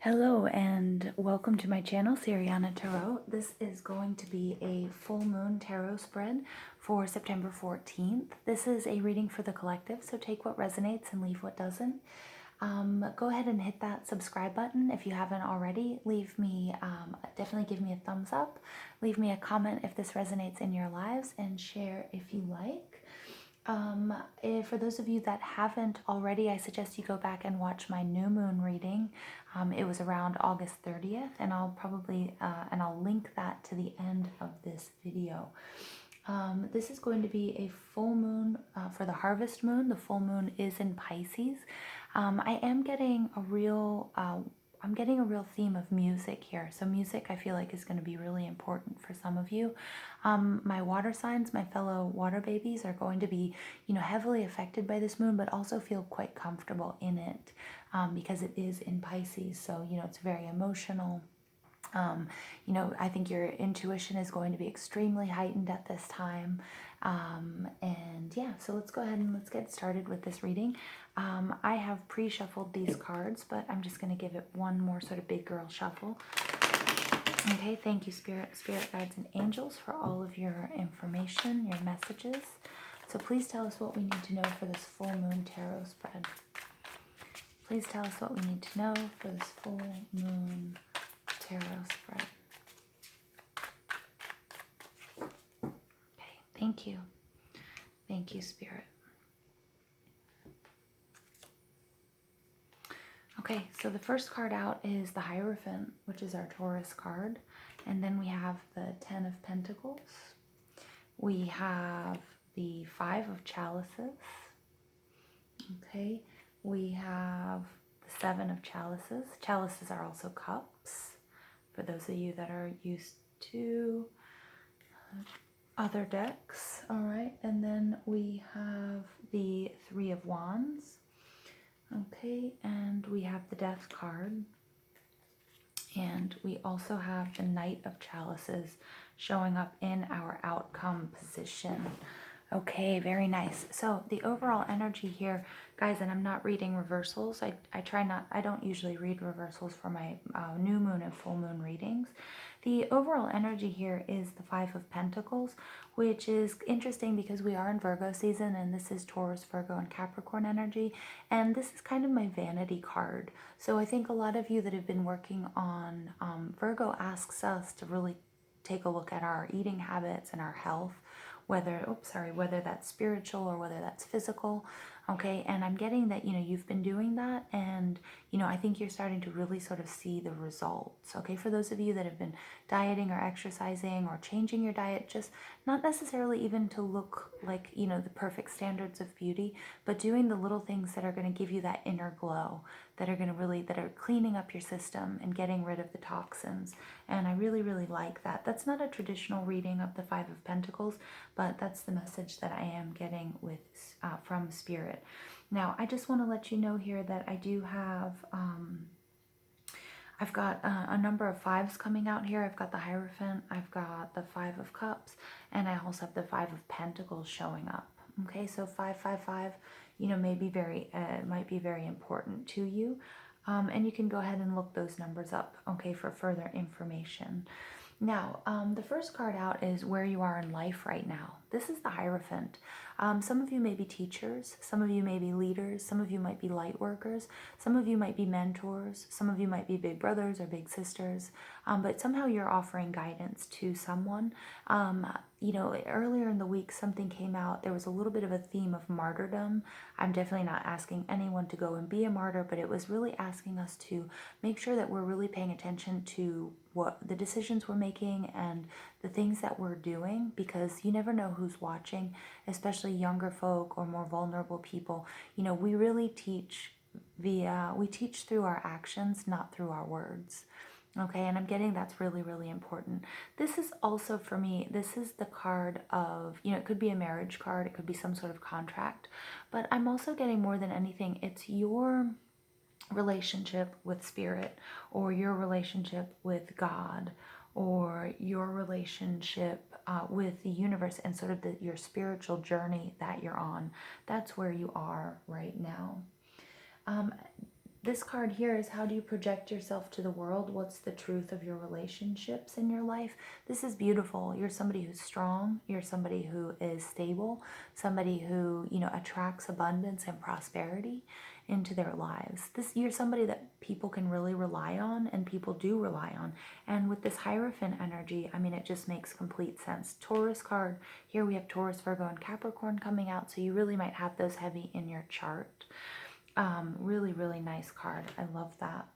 Hello and welcome to my channel, Siriana Tarot. This is going to be a full moon tarot spread for September 14th. This is a reading for the collective, so take what resonates and leave what doesn't. Go ahead and hit that subscribe button if you haven't already. Definitely give me a thumbs up. Leave me a comment if this resonates in your lives and share if you like. For those of you that haven't already, I suggest you go back and watch my new moon reading. It was around August 30th, and I'll link that to the end of this video. This is going to be a full moon for the harvest moon. The full moon is in Pisces. I am getting a real I'm getting a real theme of music here. So music, I feel like, is going to be really important for some of you. My water signs, my fellow water babies, are going to be, heavily affected by this moon, but also feel quite comfortable in it because it is in Pisces. So, it's very emotional. I think your intuition is going to be extremely heightened at this time. And yeah, so let's go ahead and let's get started with this reading. I have pre-shuffled these cards, but I'm just going to give it one more sort of big girl shuffle. Okay, thank you, Spirit, Guides, and Angels, for all of your information, your messages. So please tell us what we need to know for this full moon tarot spread. Please tell us what we need to know for this full moon tarot spread. Okay, thank you. Thank you, Spirit. Okay, so the first card out is the Hierophant, which is our Taurus card. And then we have the 10 of Pentacles. We have the 5 of Chalices. Okay, we have the 7 of Chalices. Chalices are also cups, for those of you that are used to other decks. All right, and then we have the 3 of Wands. Okay, and we have the Death card. And we also have the Knight of Chalices showing up in our outcome position. Okay, very nice. So the overall energy here, guys, and I'm not reading reversals. I don't usually read reversals for my new moon and full moon readings. The overall energy here is the 5 of Pentacles, which is interesting because we are in Virgo season, and this is Taurus, Virgo, and Capricorn energy. And this is kind of my vanity card. So I think a lot of you that have been working on Virgo asks us to really take a look at our eating habits and our health, whether that's spiritual or whether that's physical. Okay, and I'm getting that, you've been doing that, and, I think you're starting to really sort of see the results. Okay, for those of you that have been dieting or exercising or changing your diet, just not necessarily even to look like, the perfect standards of beauty, but doing the little things that are going to give you that inner glow, that are cleaning up your system and getting rid of the toxins. And I really, really like that. That's not a traditional reading of the 5 of Pentacles, but that's the message that I am getting with from Spirit. Now, I just want to let you know here that I do have, I've got a number of 5s coming out here. I've got the Hierophant, I've got the 5 of Cups, and I also have the 5 of Pentacles showing up. Okay, so 555, might be very important to you. And you can go ahead and look those numbers up, okay, for further information. Now, the first card out is where you are in life right now. This is the Hierophant. Some of you may be teachers, some of you may be leaders, some of you might be light workers, some of you might be mentors, some of you might be big brothers or big sisters, but somehow you're offering guidance to someone. Earlier in the week, something came out. There was a little bit of a theme of martyrdom. I'm definitely not asking anyone to go and be a martyr, but it was really asking us to make sure that we're really paying attention to what the decisions we're making and the things that we're doing, because you never know who's watching, especially younger folk or more vulnerable people. We really teach through our actions, not through our words. Okay, and I'm getting that's really, really important. This is also, for me, this is the card of, it could be a marriage card, it could be some sort of contract, but I'm also getting, more than anything, it's your relationship with Spirit, or your relationship with God, or your relationship with the universe, and sort of your spiritual journey that you're on. That's where you are right now. this card here is, how do you project yourself to the world? What's the truth of your relationships in your life? This is beautiful. You're somebody who's strong. You're somebody who is stable, somebody who, you know, attracts abundance and prosperity into their lives. You're somebody that people can really rely on, and people do rely on. And with this Hierophant energy, I mean, it just makes complete sense. Taurus card, here we have Taurus, Virgo, and Capricorn coming out, so you really might have those heavy in your chart. Really, really nice card. I love that.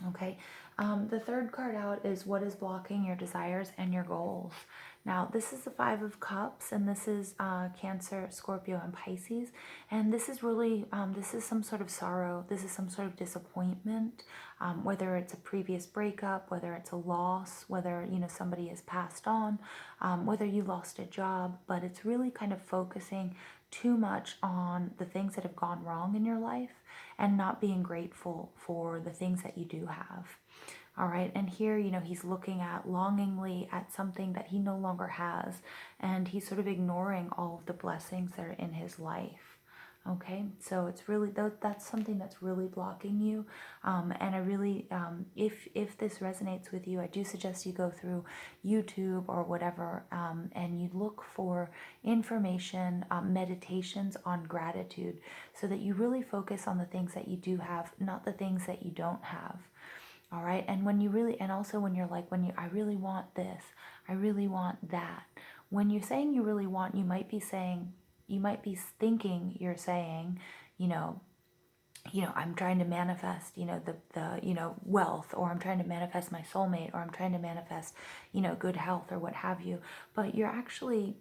Okay. The third card out is, what is blocking your desires and your goals? Now, this is the Five of Cups, and this is Cancer, Scorpio, and Pisces. And this is really, this is some sort of sorrow. This is some sort of disappointment, whether it's a previous breakup, whether it's a loss, whether, you know, somebody has passed on, whether you lost a job, but it's really kind of focusing too much on the things that have gone wrong in your life and not being grateful for the things that you do have. All right, and here, you know, he's looking at longingly at something that he no longer has, and he's sort of ignoring all of the blessings that are in his life. Okay, so it's really, that's something that's really blocking you. And I really, if this resonates with you, I do suggest you go through YouTube or whatever, and you look for information, meditations on gratitude, so that you really focus on the things that you do have, not the things that you don't have. All right, and when you really, and also when you're like, I really want this, I really want that. When you're saying you really want, you might be saying, you might be thinking you're saying, you know, I'm trying to manifest, you know, the you know, wealth, or I'm trying to manifest my soulmate, or I'm trying to manifest, you know, good health, or what have you. But you're actually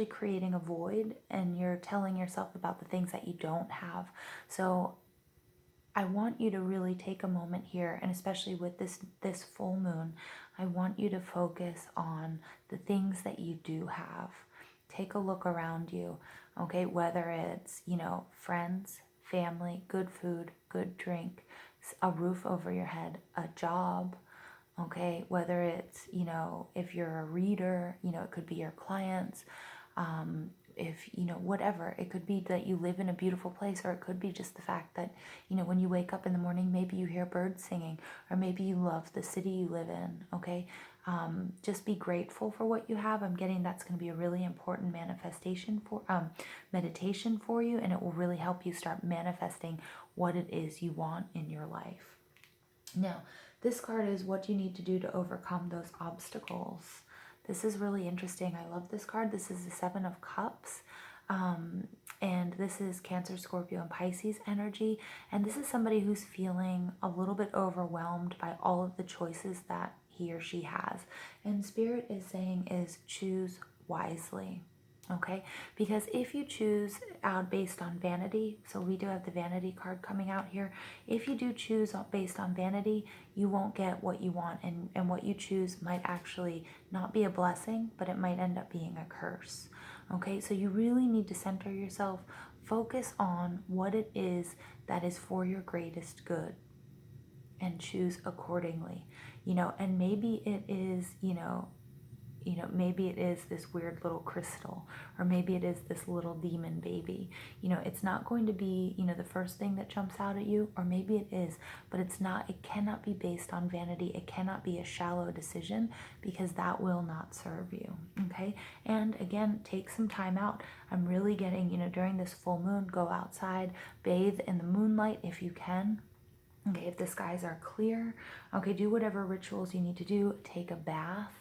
creating a void, and you're telling yourself about the things that you don't have. So I want you to really take a moment here, and especially with this full moon, I want you to focus on the things that you do have. Take a look around you, okay? Whether it's, you know, friends, family, good food, good drink, a roof over your head, a job, okay? Whether it's, you know, if you're a reader, you know, it could be your clients, if, you know, whatever. It could be that you live in a beautiful place, or it could be just the fact that, you know, when you wake up in the morning, maybe you hear birds singing, or maybe you love the city you live in, okay? Just be grateful for what you have. I'm getting that's going to be a really important manifestation for, meditation for you, and it will really help you start manifesting what it is you want in your life. Now, this card is, what you need to do to overcome those obstacles. This is really interesting. I love this card. This is the Seven of Cups. And this is Cancer, Scorpio, and Pisces energy. And this is somebody who's feeling a little bit overwhelmed by all of the choices that he or she has. And Spirit is saying is, choose wisely. Okay, because if you choose out based on vanity, so we do have the vanity card coming out here. If you do choose based on vanity, you won't get what you want, and what you choose might actually not be a blessing, but it might end up being a curse. Okay, so you really need to center yourself, focus on what it is that is for your greatest good, and choose accordingly. You know, and maybe it is, maybe it is this weird little crystal, or maybe it is this little demon baby. You know, it's not going to be, you know, the first thing that jumps out at you, or maybe it is, but it cannot be based on vanity. It cannot be a shallow decision, because that will not serve you. Okay. And again, take some time out. I'm really getting, you know, during this full moon, go outside, bathe in the moonlight if you can. Okay, if the skies are clear, okay, do whatever rituals you need to do. Take a bath,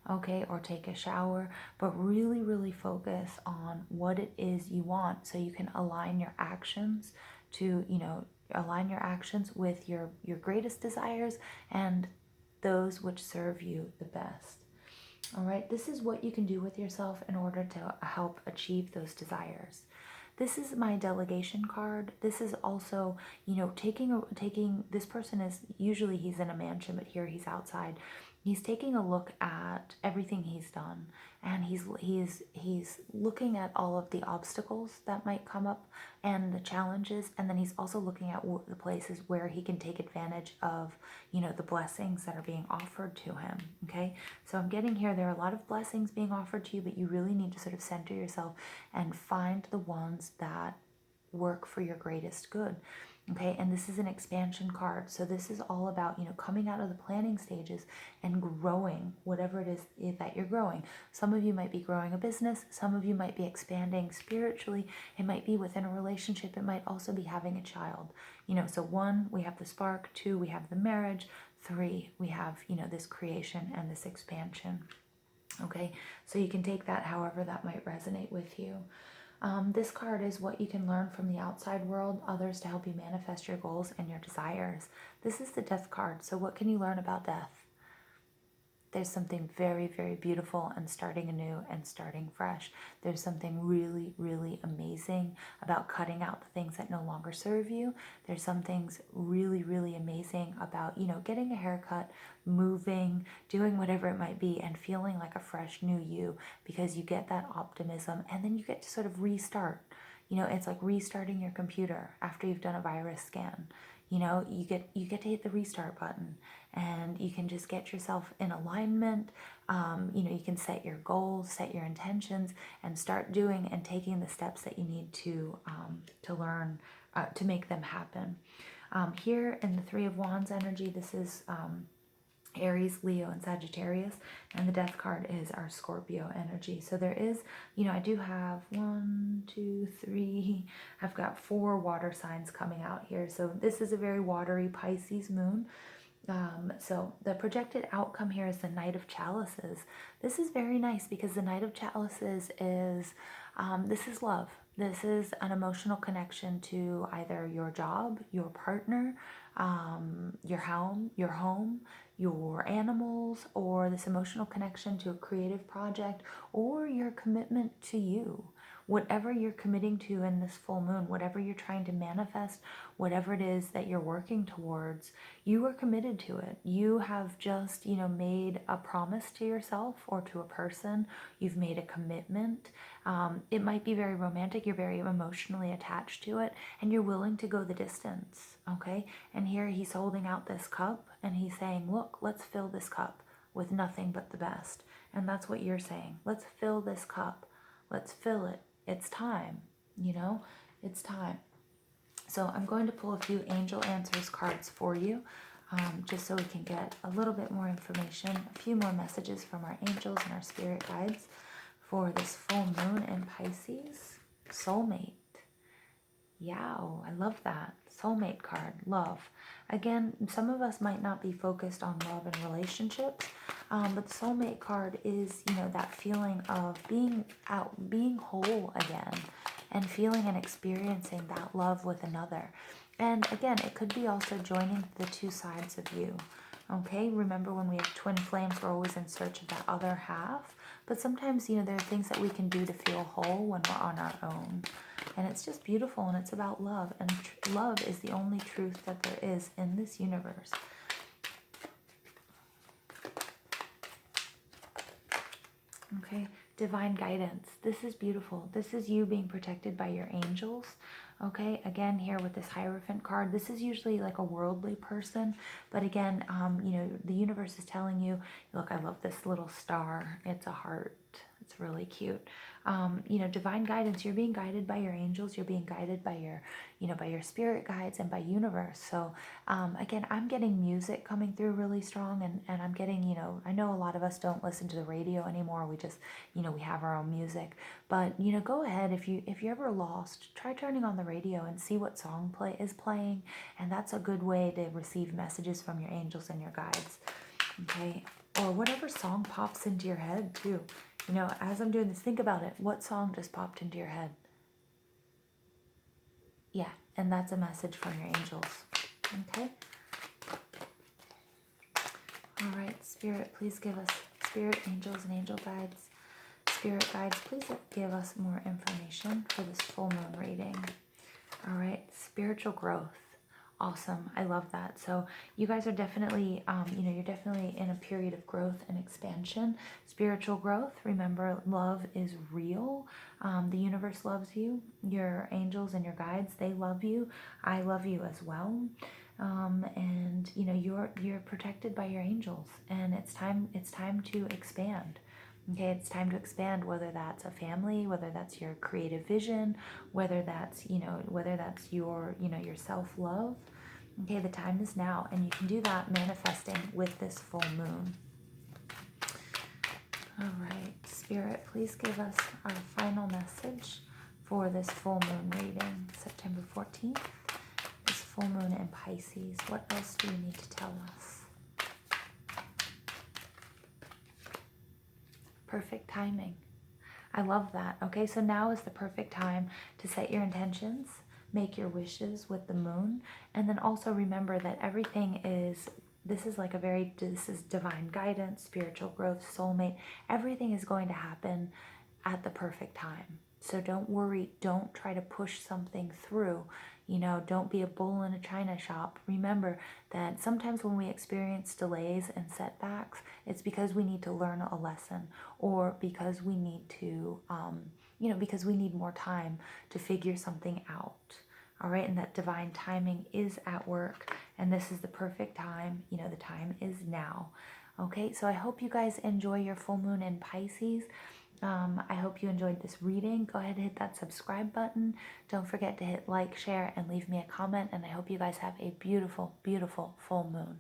okay, or take a shower, but really, really focus on what it is you want, so you can align your actions to, you know, align your actions with your greatest desires and those which serve you the best. All right, this is what you can do with yourself in order to help achieve those desires. This is my delegation card. This is also, you know, taking this person is, usually he's in a mansion, but here he's outside. He's taking a look at everything he's done, and he's looking at all of the obstacles that might come up and the challenges, and then he's also looking at the places where he can take advantage of, you know, the blessings that are being offered to him. Okay, so I'm getting here, there are a lot of blessings being offered to you, but you really need to sort of center yourself and find the ones that work for your greatest good. Okay, and this is an expansion card. So this is all about, coming out of the planning stages and growing whatever it is that you're growing. Some of you might be growing a business. Some of you might be expanding spiritually. It might be within a relationship. It might also be having a child. So 1, we have the spark. 2, we have the marriage. 3, we have, this creation and this expansion. Okay, so you can take that however that might resonate with you. This card is what you can learn from the outside world, others to help you manifest your goals and your desires. This is the Death card. So what can you learn about death? There's something very, very beautiful and starting anew and starting fresh. There's something really, really amazing about cutting out the things that no longer serve you. There's some things really, really amazing about, getting a haircut, moving, doing whatever it might be, and feeling like a fresh new you, because you get that optimism and then you get to sort of restart. It's like restarting your computer after you've done a virus scan. You get to hit the restart button, and you can just get yourself in alignment. You can set your goals, set your intentions, and start doing and taking the steps that you need to learn to make them happen. Here in the Three of Wands energy, this is Aries, Leo, and Sagittarius, and the Death card is our Scorpio energy. So there is, I do have 1, 2, 3, I've got 4 water signs coming out here. So this is a very watery Pisces moon. So the projected outcome here is the Knight of Chalices. This is very nice because the Knight of Chalices is, this is love. This is an emotional connection to either your job, your partner, your home, your animals, or this emotional connection to a creative project, or your commitment to you. Whatever you're committing to in this full moon, whatever you're trying to manifest, whatever it is that you're working towards, you are committed to it. You have just, made a promise to yourself or to a person. You've made a commitment. It might be very romantic. You're very emotionally attached to it, and you're willing to go the distance. Okay. And here he's holding out this cup and he's saying, look, let's fill this cup with nothing but the best. And that's what you're saying. Let's fill this cup. Let's fill it. It's time, it's time. So I'm going to pull a few angel answers cards for you, just so we can get a little bit more information, a few more messages from our angels and our spirit guides for this full moon in Pisces. Soulmate. Yeah, I love that. Soulmate card, love. Again, some of us might not be focused on love and relationships, but the soulmate card is, that feeling of being whole again, and feeling and experiencing that love with another. And again, it could be also joining the two sides of you. Okay, remember when we have twin flames, we're always in search of that other half. But sometimes, there are things that we can do to feel whole when we're on our own. And it's just beautiful, and it's about love. And love is the only truth that there is in this universe. Okay, divine guidance. This is beautiful. This is you being protected by your angels. Okay, again, here with this Hierophant card, this is usually like a worldly person. But again, the universe is telling you, look, I love this little star. It's a heart. It's really cute. Divine guidance. You're being guided by your angels. You're being guided by your, by your spirit guides and by universe. So, again, I'm getting music coming through really strong, and I'm getting, I know a lot of us don't listen to the radio anymore. We just, we have our own music. But, go ahead. If you're ever lost, try turning on the radio and see what song is playing. And that's a good way to receive messages from your angels and your guides. Okay. Or whatever song pops into your head too. As I'm doing this, think about it. What song just popped into your head? Yeah, and that's a message from your angels. Okay? All right, Spirit, please give us, Spirit, angels, and angel guides. Spirit guides, please give us more information for this full moon reading. All right, spiritual growth. Awesome. I love that. So you guys are definitely, you're definitely in a period of growth and expansion. Spiritual growth. Remember, love is real. The universe loves you. Your angels and your guides, they love you. I love you as well. And you're protected by your angels, and it's time to expand. Okay, it's time to expand, whether that's a family, whether that's your creative vision, whether that's, whether that's your, your self-love. Okay, the time is now, and you can do that manifesting with this full moon. All right, Spirit, please give us our final message for this full moon reading, September 14th, this full moon in Pisces. What else do you need to tell us? Perfect timing. I love that. Okay, so now is the perfect time to set your intentions, make your wishes with the moon, and then also remember that everything is, this is divine guidance, spiritual growth, soulmate. Everything is going to happen at the perfect time. So don't worry, don't try to push something through. Don't be a bull in a china shop. Remember that sometimes when we experience delays and setbacks, it's because we need to learn a lesson, or because we need to, because we need more time to figure something out. All right, and that divine timing is at work, and this is the perfect time. The time is now. Okay, so I hope you guys enjoy your full moon in Pisces. I hope you enjoyed this reading. Go ahead and hit that subscribe button. Don't forget to hit like, share, and leave me a comment. And I hope you guys have a beautiful, beautiful full moon.